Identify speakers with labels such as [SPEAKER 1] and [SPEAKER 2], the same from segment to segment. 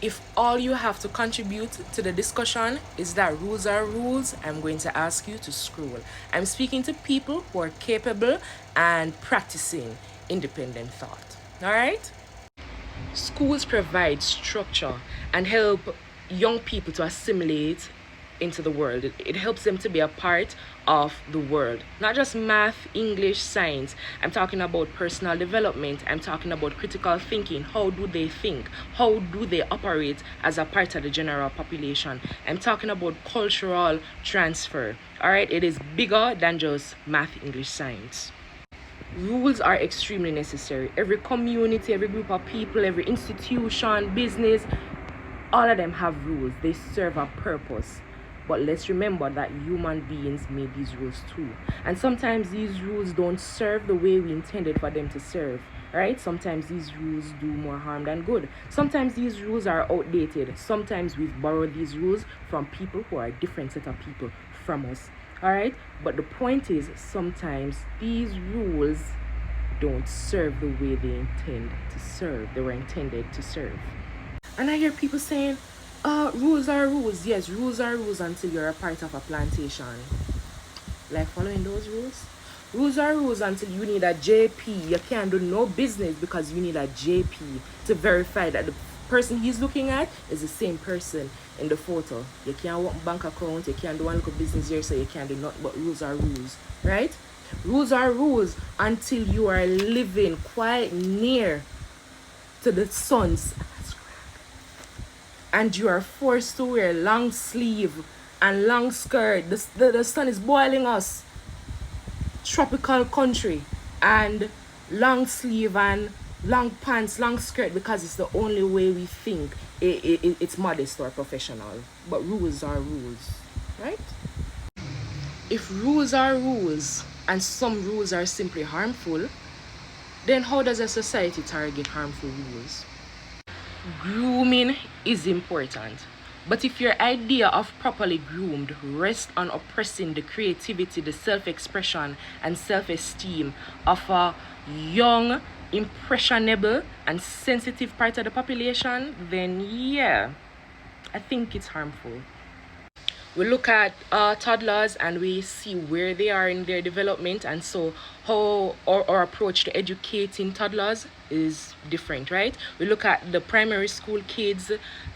[SPEAKER 1] If all you have to contribute to the discussion is that rules are rules, I'm going to ask you to scroll. I'm speaking to people who are capable and practicing independent thought. All right? Schools provide structure and help young people to assimilate into the world. It helps them to be a part of the world. Not just math, English, science. I'm talking about personal development. I'm talking about critical thinking. How do they think? How do they operate as a part of the general population? I'm talking about cultural transfer. All right, it is bigger than just math, English, science. Rules are extremely necessary. Every community, every group of people, every institution, business, all of them have rules. They serve a purpose. But let's remember that human beings made these rules too. And sometimes these rules don't serve the way we intended for them to serve. Right? Sometimes these rules do more harm than good. Sometimes these rules are outdated. Sometimes we've borrowed these rules from people who are a different set of people from us. Alright? But the point is, sometimes these rules don't serve the way they intend to serve. They were intended to serve. And I hear people saying, rules are rules. Yes, rules are rules until you're a part of a plantation. Like following those rules? Rules are rules until you need a JP. You can't do no business because you need a JP to verify that the person he's looking at is the same person in the photo. You can't open bank account, you can't do one little business here, so you can't do nothing. But rules are rules, right? Rules are rules until you are living quite near to the sun's and you are forced to wear long sleeve and long skirt. The sun is boiling us. Tropical country, and long sleeve and long pants, long skirt, because it's the only way we think it's modest or professional. But rules are rules, right? If rules are rules and some rules are simply harmful, then how does a society target harmful rules? Grooming is important, but if your idea of properly groomed rests on oppressing the creativity, the self-expression and self-esteem of a young, impressionable and sensitive part of the population, then yeah, I think it's harmful. We look at toddlers and we see where they are in their development, and so how our approach to educating toddlers is different, right? We look at the primary school kids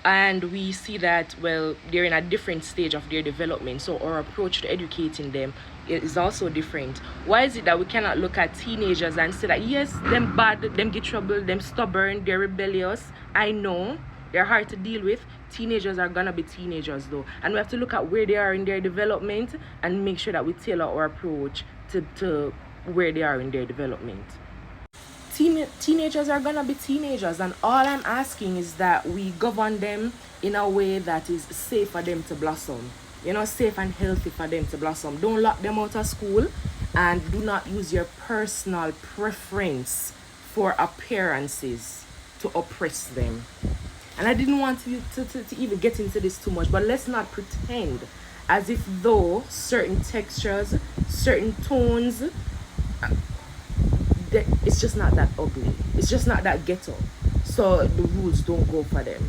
[SPEAKER 1] and we see that, well, they're in a different stage of their development, so our approach to educating them is also different. Why is it that we cannot look at teenagers and say that yes, them bad, them get trouble, them stubborn, they're rebellious? I know they're hard to deal with. Teenagers are gonna be teenagers though, and we have to look at where they are in their development and make sure that we tailor our approach to where they are in their development. Teenagers are gonna be teenagers, and all I'm asking is that we govern them in a way that is safe for them to blossom. Safe and healthy for them to blossom. Don't lock them out of school, and do not use your personal preference for appearances to oppress them. And I didn't want to even get into this too much, but let's not pretend as if though certain textures, certain tones, it's just not that ugly. It's just not that ghetto. So the rules don't go for them.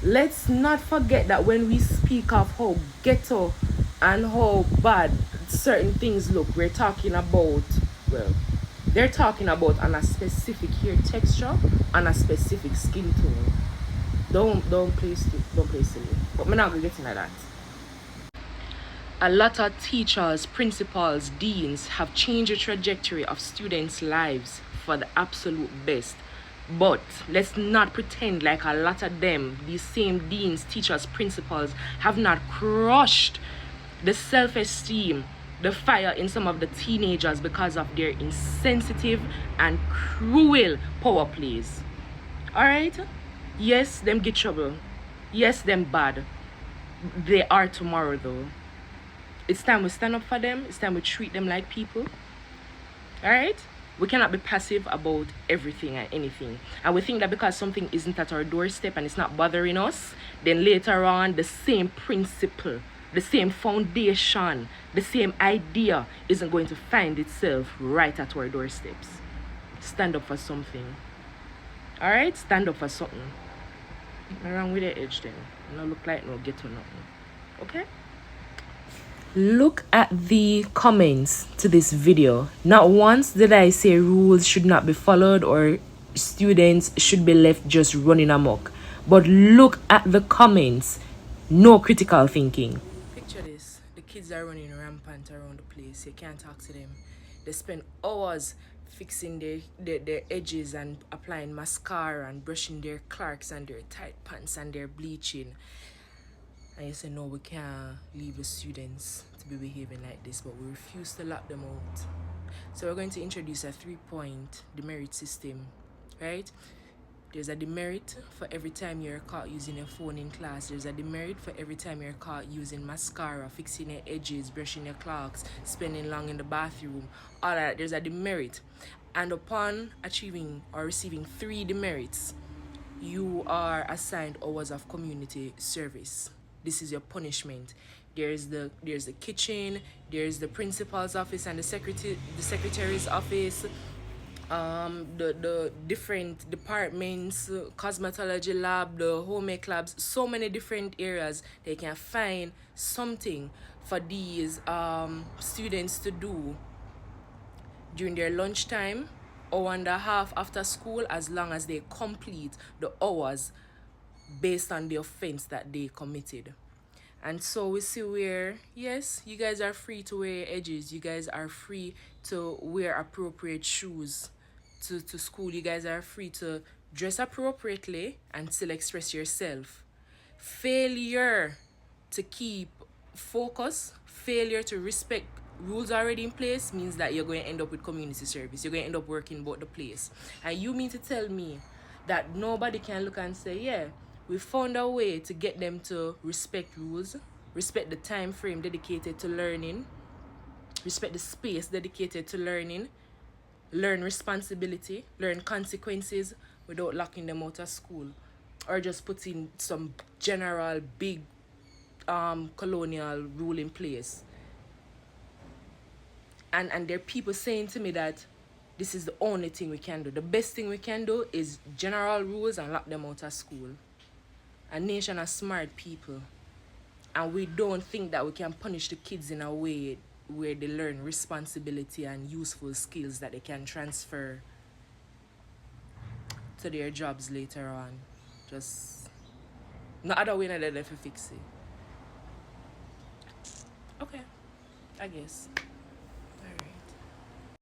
[SPEAKER 1] Let's not forget that when we speak of how ghetto and how bad certain things look, we're talking about, well, they're talking about on a specific hair texture, on a specific skin tone. Don't play silly. But we're not gonna get into that. A lot of teachers, principals, deans have changed the trajectory of students' lives for the absolute best. But let's not pretend like a lot of them, these same deans, teachers, principals, have not crushed the self-esteem, the fire in some of the teenagers because of their insensitive and cruel power plays. Alright? Yes, them get trouble. Yes, them bad. They are tomorrow though. It's time we stand up for them. It's time we treat them like people. Alright? We cannot be passive about everything and anything. And we think that because something isn't at our doorstep and it's not bothering us, then later on the same principle, the same foundation, the same idea isn't going to find itself right at our doorsteps. Stand up for something. Alright? Stand up for something. Nothing wrong with the edge then. No look like no ghetto nothing. Okay? Look at the comments to this video. Not once did I say rules should not be followed or students should be left just running amok. But look at the comments. No critical thinking. Picture this. The kids are running rampant around the place. You can't talk to them. They spend hours fixing their edges and applying mascara and brushing their clarks and their tight pants and their bleaching. And you say, no, we can't leave the students to be behaving like this, but we refuse to lock them out. So we're going to introduce a 3-point demerit system, right? There's a demerit for every time you're caught using your phone in class. There's a demerit for every time you're caught using mascara, fixing your edges, brushing your clocks, spending long in the bathroom, all that. There's a demerit. And upon achieving or receiving 3 demerits, you are assigned hours of community service. This is your punishment. There's the kitchen, there's the principal's office and the secretary's office, the different departments, cosmetology lab, the home ec labs, so many different areas. They can find something for these students to do during their lunchtime, hour and a half after school, as long as they complete the hours based on the offense that they committed. And so we see where, yes, you guys are free to wear edges. You guys are free to wear appropriate shoes to school. You guys are free to dress appropriately and still express yourself. Failure to keep focus, failure to respect rules already in place means that you're going to end up with community service. You're going to end up working both the place. And you mean to tell me that nobody can look and say, yeah, we found a way to get them to respect rules, respect the time frame dedicated to learning, respect the space dedicated to learning, learn responsibility, learn consequences without locking them out of school, or just putting some general big colonial rule in place. And there are people saying to me that this is the only thing we can do. The best thing we can do is general rules and lock them out of school. A nation of smart people. And we don't think that we can punish the kids in a way where they learn responsibility and useful skills that they can transfer to their jobs later on. Just no other way that they fix it. Okay, I guess.